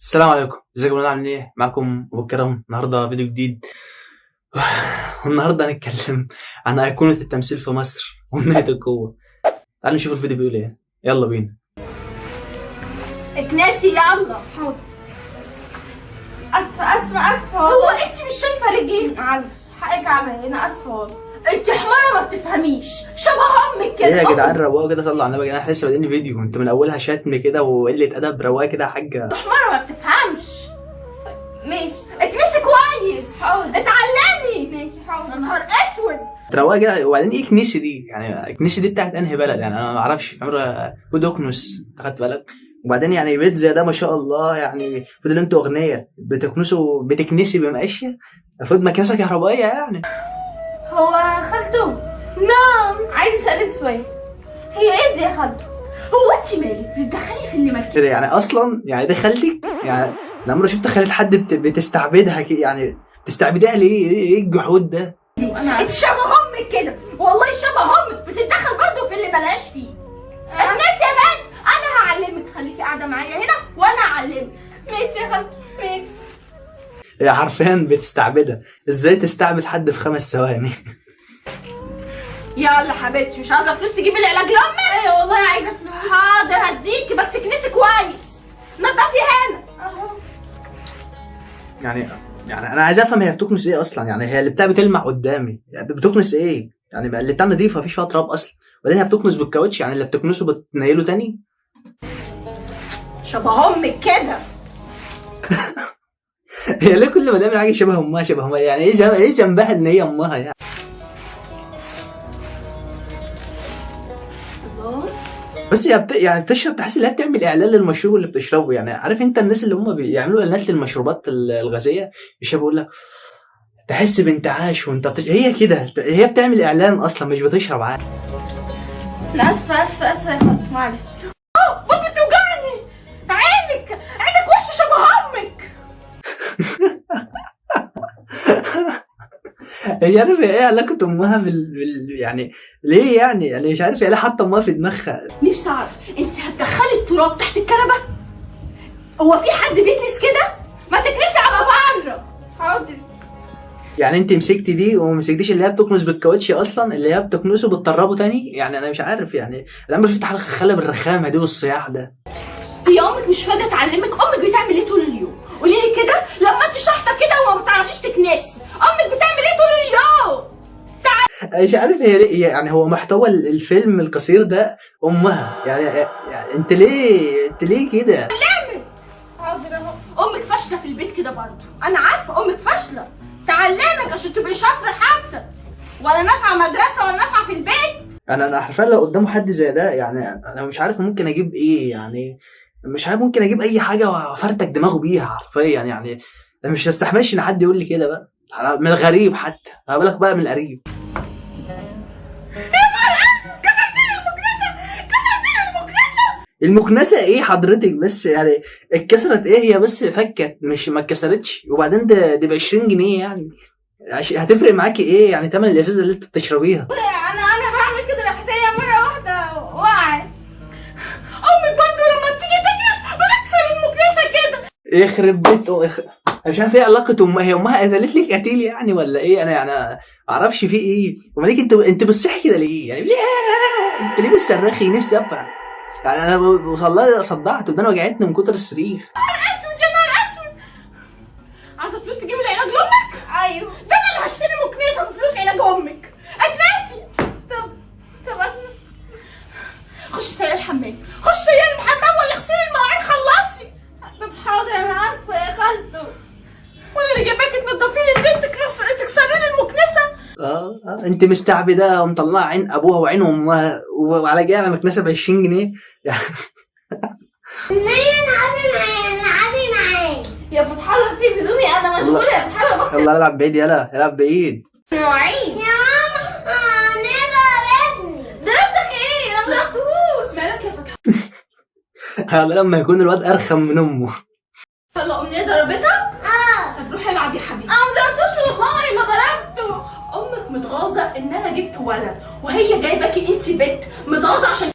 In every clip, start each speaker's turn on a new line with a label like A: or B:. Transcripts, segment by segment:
A: السلام عليكم، ازيكم يا جماعه؟ عاملين ايه؟ معاكم ابو الكرم. النهارده فيديو جديد. والنهارده هنتكلم عن ايقونه التمثيل في مصر ومناهة القوه. تعالوا نشوف الفيديو بيقول ايه. يلا بينا.
B: اكناسي يلا. حاضر. اسفه هو انت مش شايفه رجلي؟ معلش حقك عليا، انا اسفه والله. انت حماره ما بتفهميش، شبه امك كده.
A: ايه يا جدعان، روقوا كده، صلوا على النبي يا جدعان. احنا لسه بادئين فيديو، انتوا من اولها شتم كده وقله ادب. روقوا كده يا حاجه.
B: حماره ما بتفهمش. ماشي اكنسي كويس. حاضر. اتعلمي. ماشي حاضر. يا نهار اسود.
A: روقوا كده. وبعدين ايه كنيسه دي؟ يعني كنيسه دي بتاعت انهي بلد؟ يعني انا ما اعرفش. عمرها فود اكنس، اخدت بالك؟ وبعدين يعني بيت زي ده ما شاء الله، يعني المفروض ان انتوا اغنياء بتكنسي بمقاشيه. المفروض مكنسه كهربائيه يعني.
C: هو خالته،
B: نعم.
C: عايز اسالك سؤال. هي ايه دي يا خالته؟
B: هو انت مالك بتدخلي في اللي مالك
A: كده يعني اصلا؟ يعني ده خالتك؟ يعني لما شفت خالة حد بتستعبدها كده، يعني بتستعبدها ليه؟ ايه الجحود ده؟
B: انت شبه امك كده، والله شبه امك. بتتدخل برضه في اللي ملهاش فيه. الناس يا بنت، انا هعلمك. خليكي قاعده معايا هنا وانا اعلمك.
C: ماشي يا خالته ماشي.
A: هي حرفيا بتستعبدها. ازاي تستعبد حد في 5 ثواني؟
B: يلا حبيبتي، مش عايزه فلوس تجيبي العلاج لامك؟
C: ايوه والله عايزه فلوس.
B: حاضر هديكي، بس كنسي كويس. نضفي هنا
C: اهو.
A: يعني انا عايز افهم، هي بتكنس ايه اصلا؟ يعني هي اللي بتلمع قدامي، يعني بتكنس ايه؟ يعني اللي بتاع نضيفه مفيش فيها تراب اصلا. وبعدين هي بتكنس بالكاوتش، يعني اللي بتكنسه بتنيله تاني.
B: شبه امك كده.
A: هي ليه كل ما تعمل حاجه شبه امها؟ يعني ايه ذنبها ان هي امها يعني؟ بس هي يعني بتشرب، تحس ان هي بتعمل اعلان للمشروب اللي بتشربه. يعني عارف انت الناس اللي هم بيعملوا اعلانات للمشروبات الغازيه، يشربوا يقول لك تحس بانتعاش وانت هي كده. هي بتعمل اعلان اصلا، مش بتشرب عادي.
C: لا اسفه يا خالته معلش.
B: بطني بتوجعني. عينك وحشه شبه امك.
A: مش عارف ايه علاقه امها يعني ليه؟ يعني مش عارف ايه، حاطه امها في دماغها.
B: نفسي اعرف، انت هتدخلي التراب تحت الكنبه؟ هو في حد بيكنس كده؟ ما تكنسي على بره.
C: حاضر.
A: يعني انت مسكتي دي وما مسكتيش اللي هي بتكنس بالكاوتش اصلا، اللي هي بتكنسه بتطربه تاني. يعني انا مش عارف، يعني لما شفت حلقه خلى بالرخامه دي والصياح ده.
B: هي امك مش فاضيه تعلمك؟ امك بتعمل ايه طول اليوم؟ قولي لي كده، لما انت شحطه كده وما بتعرفيش تكنسي، امك بتعمل ايه طول اليوم؟
A: مش عارف هي ليه. يعني هو محتوى الفيلم القصير ده امها. يعني انت ليه كده؟
C: حاضر اهو.
B: امك فاشله في البيت كده برضه، انا عارفه امك فاشله. تعلمك عشان تبقي شاطره حتى، ولا نافعه مدرسه ولا نافعه في البيت.
A: انا حرفيا لو قدامه حد زي ده، يعني انا مش عارف ممكن اجيب ايه. يعني مش عارف، ممكن اجيب اي حاجه وافرتك دماغه بيها حرفيا. يعني انا مش هستحملش ان حد يقول لي كده بقى، من الغريب حتى، ما بالك بقى من القريب. المكنسه ايه حضرتك؟ بس يعني اتكسرت ايه؟ هي بس فكت، مش ما اتكسرتش. وبعدين ده ب 20 جنيه يعني. هتفرق معاكي ايه؟ يعني تمن الازازه اللي انت بتشربيها.
C: انا بعمل كده، راحت هي مره واحده وقعت.
B: امك برضه لما بتيجي تكنس بتكسر المكنسه كده.
A: يخرب بيت انا مش عارف ايه علاقه امها. هي امها قتلت لك قتيل يعني ولا ايه؟ انا يعني ما اعرفش في ايه. ومالك انت بتصحي كده ليه؟ يعني ليه انت ليه بتصرخي؟ نفسي افهم. يعني انا والله صدعت وداني وجعتني من كتر الصريخ.
B: اسود يا نهار اسود. عايزه فلوس تجيبي العلاج لامك؟
C: ايوه.
B: ده انا اللي هشتري مكنسه بفلوس علاج امك. اتناسي.
C: طب اكنس.
B: خشي سيال الحمام، خشي سيال الحمام ولا اغسلي المواعين خلصي.
C: طب حاضر انا اسفه يا خالته.
B: وانا اللي جايباكي تنضفي لي البيت تكسري لي المكنسه.
A: انت مستعبده ومطلعه عين ابوها وعين امها، وعلى جايه على مكنسه ب 20 جنيه يعني.
C: العبي معايا يا فتح الله. سيب هدومي انا مشغوله يا فتح الله. بص
A: يلا العب بعيد، يلا العب بعيد.
C: مواعين يا ماما. ضربني. ضربتك ايه؟ انا ما ضربتهوش.
B: مالك يا فتح؟
A: هذا لما يكون الواد ارخم من امه.
B: هلا امنيه ضربتك؟ طب روحي العب يا حبيبي.
C: انا ما ضربتوش والله، ما ضربته.
B: امك متغاظه ان انا جبت ولد، وهي جايباكي انت بنت متغاظه عشان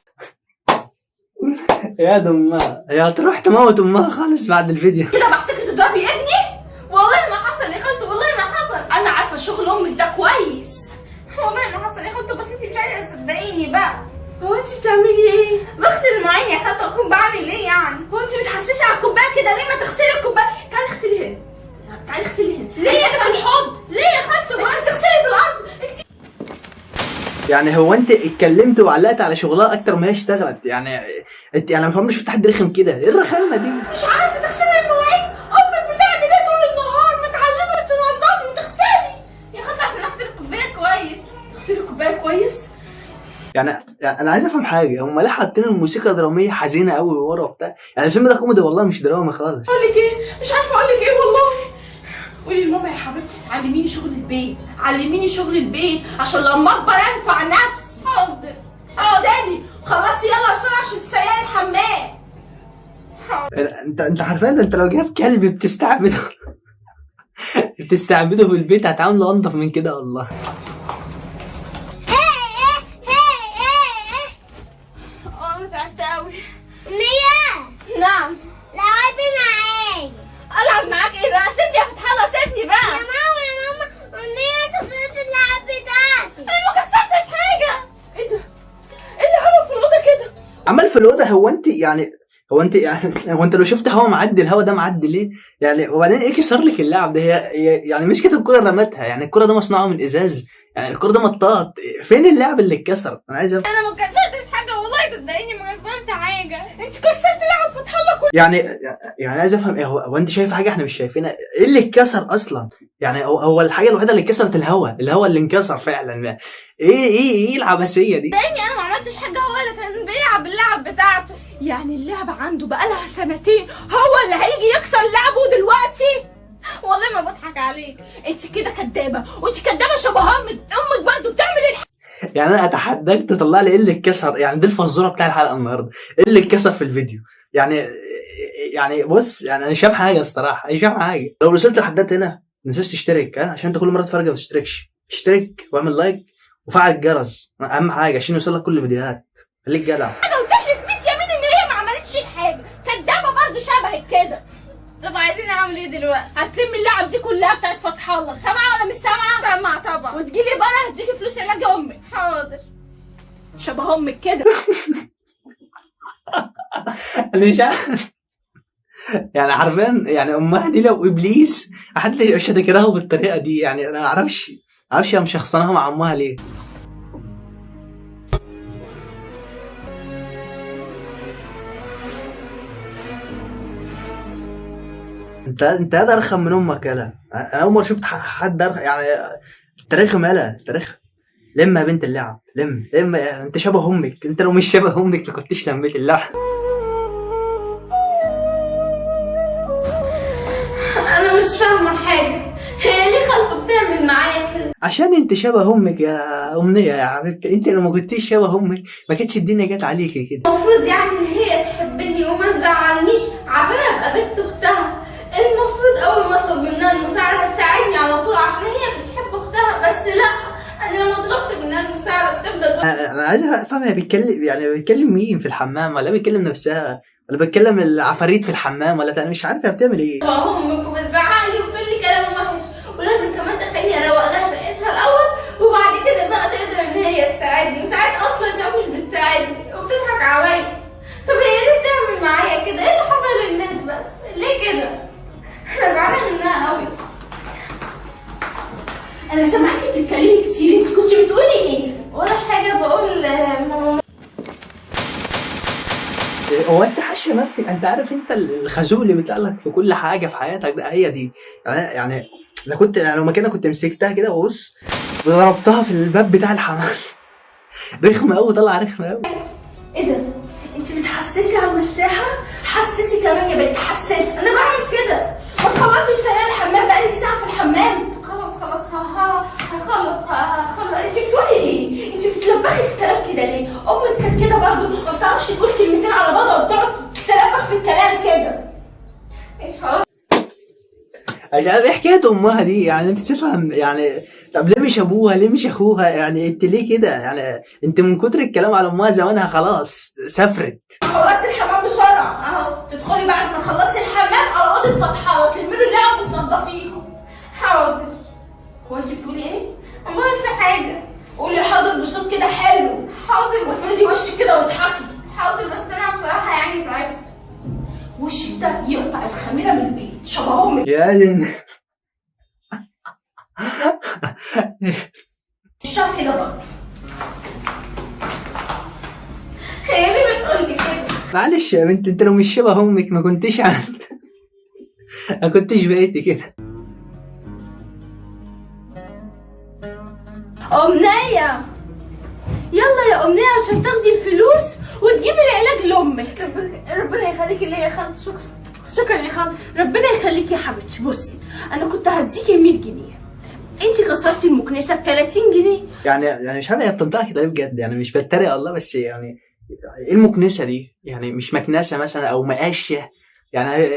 A: يا دي امها، هي هتروح تموت امها خالص بعد الفيديو.
B: كده بعتك تضربي ابني؟
C: والله ما حصل يا خالته، والله ما حصل.
B: انا عارفه شغل امك ده كويس.
C: والله ما حصل يا خالته، بس انت مش عايزه تصدقيني بقى.
B: هو انت بتعملي ايه؟
C: بغسل المواعين يا خالته، اكون بعمل ايه يعني؟
B: هو انت بتحسسي على الكوبايه كده ليه؟ ما تغسلي الكوبايه. تعالي اغسلي هنا، تعالي اغسلي هنا.
C: ليه يا
B: خالته؟ بالحب.
C: ليه يا خالته
B: انت
C: بقى؟
B: بتغسلي في الارض انت.
A: يعني هو انت اتكلمت وعلقت على شغلها اكتر ما هي اشتغلت؟ يعني انت يعني ما عمرش فتحت رخم كده، ايه الرخامه دي؟
B: مش عارفه تغسلي المواعين؟ امك بتعمل ايه طول النهار؟ متعلمه تنضفي وتغسلي.
C: يا خالته عشان اغسل الكوبايه كويس.
B: تغسلي الكوبايه كويس؟
A: يعني انا عايز افهم حاجه، هم ليه حاطين الموسيقى دراميه حزينه قوي ورا وبتاع؟ يعني الفيلم ده كوميدي والله مش دراما خالص.
B: اقول لك ايه؟ مش عارفه اقول لك ايه والله. قولي لماما يا حبيبتي تعلميني شغل البيت، علميني شغل البيت عشان لما اكبر انفع نفسي.
C: حاضر.
B: استني خلصي يلا بسرعه عشان تسيقي الحمام.
A: انت عارفين انت لو جايب كلب بتستعبده بتستعبده في البيت هتعامله انضف من كده والله.
C: انا تعبت قوي.
D: ميا
C: نعم.
D: لعبي معايا.
C: العب معاك ايه بقى؟ سيبني يا فتح الله، سيبني بقى.
D: يا ماما ميا كسرت اللعب بتاعتي.
C: انا ما كسرتش حاجه.
B: ايه ده؟ ايه اللي عمل في الاوضه كده؟
A: عمل في الاوضه؟ هو انت يعني هو انت لو شفت هوا معدي، الهوا ده معدي ليه؟ يعني وبعدين ايه كسر لك اللعب ده؟ هي يعني مسكت الكره رمتها، يعني الكره ده مصنوعه من ازاز، يعني الكره ده مطاط، فين اللعب اللي اتكسر؟ انا عايز
C: انا ما كسرتش حاجه والله، صدقيني ما كسرت حاجه.
B: انت كسرت لعب فتح الله كله.
A: يعني عايز افهم ايه، هو انت شايف حاجه احنا مش شايفينها؟ ايه اللي اتكسر اصلا؟ يعني هو الحاجه الوحيده اللي اتكسرت الهوا اللي انكسر فعلا. ايه العبثيه دي؟
C: صدقيني انا ما عملتش حاجه، هو اللي كان بيلعب اللعب بتاعته.
B: يعني اللعبه عنده بقالها سنتين، هو اللي هيجي يكسر لعبه دلوقتي؟
C: والله ما بضحك عليك.
B: انت كده كدابه، وانت كدابه شبه امك برضو بتعمل
A: يعني انا اتحداك تطلع لي ايه اللي اتكسر، يعني دي الفزوره بتاع الحلقه النهارده، ايه اللي اتكسر في الفيديو؟ يعني بص، يعني انا مش فاهم حاجه الصراحه، مش فاهم حاجه. لو وصلت لحد هنا ما تنساش تشترك، عشان انت كل مره تتفرج وما تشتركش. اشترك واعمل لايك وفعل الجرس، اهم حاجه عشان يوصلك كل الفيديوهات. خليك جدع.
B: وتحلف 100 يمين ان هي ما عملتش حاجه، كدابه برضو شبهك كده.
C: طب عايزين اعمل ايه دلوقتي؟
B: هتلم اللعب دي كلها بتاعت فتح الله، سامعه ولا مش سامعه؟
C: سمع طبعا.
B: وتجيلي بره هديكي فلوس علاج امك.
C: حاضر.
B: شبه امك كده.
A: انا مش عارف يعني حرفيا، يعني امها دي لو ابليس حد مش هتكرهه بالطريقه دي. يعني انا ما اعرفش هي مشخصناها مع امها ليه. انت هذا ارخم من امك. يالا انا اول مره شفت حد يعني التاريخ مالا التاريخ. لما يا بنت اللعب، لم انت شبه امك. انت لو مش شبه امك ما كنتش لميت اللعب.
C: انا مش فاهمه حاجه، هي ليه خالته بتعمل معايا كده؟
A: عشان انت شبه امك يا امنيه يا حبيبتي. انت لو ما كنتيش شبه امك ما كانتش الدنيا جت عليكي كده.
C: المفروض يعني ان هي تحبني وما تزعلنيش عشان ابقى بنت اختها. المفروض اول ما اطلب منها المساعده تساعدني على طول عشان هي بتحب اختها، بس لا، انا لما طلبت منها المساعده بتفضل
A: انا عايز افهم، هي بيتكلم مين في الحمام؟ ولا بيتكلم نفسها؟ ولا بيتكلم العفاريت في الحمام؟ ولا انا مش عارفه بتعمل ايه.
C: امك وبتزعقلي وبتقول لي كلام وحش، ولازم كمان تخليني اروق لها شقتها الاول وبعد كده بقى تقدر ان هي تساعدني، وساعات اصلا كمان مش بتساعدني وبتضحك عليا. طب هي ليه بتعمل معايا كده؟ ايه اللي حصل للناس بس؟ ليه كده؟ انا زعلانه منها قوي.
B: انا سامعاكي بتتكلمي كتير، انت كنت بتقولي ايه؟
C: ولا حاجه، بقول
A: هو انت حاشيه نفسك؟ انت عارف انت الخازوق اللي بيطلع لك في كل حاجه في حياتك ده هي دي. يعني لو مكانك كنت مسكتها كده وبص وضربتها في الباب بتاع الحمام. رخمه قوي، طلع رخمه قوي.
B: ايه ده؟ انت بتحسسي على المساحه؟ حسسي كمان يا بنت، حسسي.
C: انا بعمل كده.
B: ما تخلصي مسيرة الحمام، بقالك ساعه في الحمام.
C: خلاص هخلص.
B: انت بتقولي ايه؟ انت بتلبخي في الكلام كده ليه؟ امك كانت كده برضه، ما بتعرفش تقول كلمتين على بعض وبتقعد تلبخ في الكلام كده.
C: مش خلاص.
A: مش عارف ايه حكايه امها دي. يعني انت تفهم، يعني طب ليه مش ابوها؟ ليه مش اخوها؟ يعني انت ليه كده؟ يعني انت من كتر الكلام على امها زمانها خلاص سافرت.
B: خلصي الحمام بسرعه اهو، تدخلي بعد ما تخلصي الحمام على اوضه فتح الله تلمي له اللعب وتنضفيهم.
C: حاضر.
B: هو انت بتقولي ايه؟
C: ما قلتش حاجه.
B: قولي حاضر بصوت كده حلو،
C: حاضر بس.
B: وافردي وشك كده واضحكي.
C: حاضر بس انا بصراحه يعني تعبت.
B: وشك ده يقطع الخميره من البيت شبه امك.
A: يا دين.
B: وشها كده برضه.
C: هي ليه بتقولي كده؟
A: معلش يا بنت، انت لو مش شبه امك ما كنتش ما كنتش بقيت كده.
B: أمنية يلا يا أمنية عشان تاخدي الفلوس وتجيبي العلاج لأمك.
C: ربنا يخليكي ليا يا خالتي. شكرا. شكرا يا خالتي.
B: ربنا يخليكي يا حبيبتي. بصي أنا كنت هديكي 100 جنيه، انت كسرتي المكنسة ب 30 جنيه.
A: يعني مش عارف هي بتنطق كده ليه بجد، يعني مش بتريق الله، بس يعني ايه المكنسه دي؟ يعني مش مكنسه مثلا او مقاشه يعني.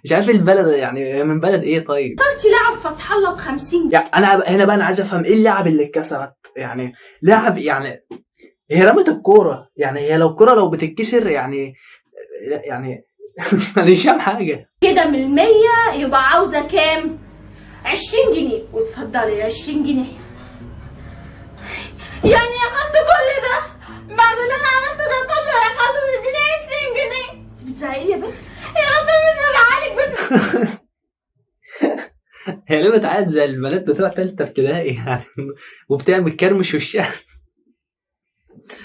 A: مش عارف البلد يعني من بلد ايه؟ طيب
B: كسرتي لعب فتح الله ب 50 جنيه.
A: يعني انا هنا بقى انا عايز افهم ايه اللعب اللي اتكسرت؟ يعني لعب يعني هي رمت الكوره، يعني هي لو الكوره لو بتتكسر يعني انا مش فاهم حاجه.
B: كده من 100 يبقى عاوزة كام؟ 20 جنيه، واتفضلي 20 جنيه.
C: يعني يا خالتي كل ده بعد اللي انا عملته ده كله يا خالتي وتديني 20 جنيه؟
B: انت بتزعقي يا بنت؟
C: يا خالتي مش بزعلك بس.
A: هي ليه بتعيط زي البنات بتوع تالتة ابتدائي يعني وبتعمل كرمش وشها؟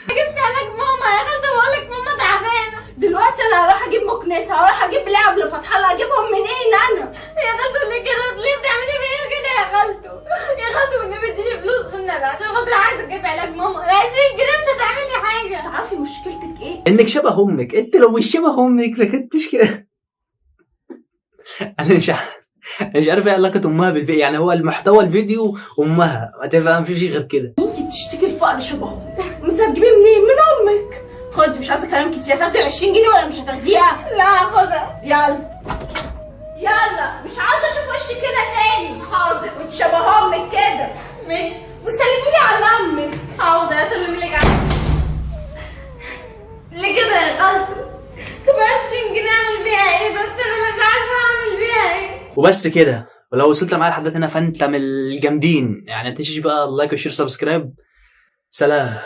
C: ما اجيبش علاج ماما يا خالتي، بقولك ماما تعبانه.
B: دلوقتي انا هروح اجيب مكنسة، هروح اجيب لعب لفتح الله، اجيبهم منين انا؟
C: يا خالتي ليه كده؟ ليه بتعملي فيا كده يا خالتي؟ يا خالتي والنبي اديني فلوس والنبي عشان خاطر عايزه اجيب علاج ماما. 20 جنيه مش هتعمل لي حاجه.
B: تعرفي مشكلتك ايه؟
A: انك شبه امك. انت لو مش شبه امك ما كنتش كده. انا مش عارف ايه علاقه امها بالفيديو، يعني هو المحتوى الفيديو امها ما تفهم فيش غير كده.
B: انت بتشتكي الفقر شبه امك، وانت هتجيبيه منين؟ من امك. خدي مش عايزه كلام كتير، هتاخدي ال 20 جنيه ولا مش هتاخديها؟
C: لا هاخدها.
B: يلا يلا، مش عاوزه اشوف وشك كده تاني.
C: حاضر.
B: وانت شبه امك كده.
C: ماشي.
B: وسلمي لي على امك.
C: حاضر اسلم لك على. ليه كده يا خالتي؟ طب 20 جنيه اعمل بيها ايه؟ بس انا مش عارفه اعمل بيها ايه.
A: وبس كده. ولو وصلت معايا لحد هنا فانت من الجامدين، يعني تنسيش بقى اللايك والشير سبسكرايب. سلام.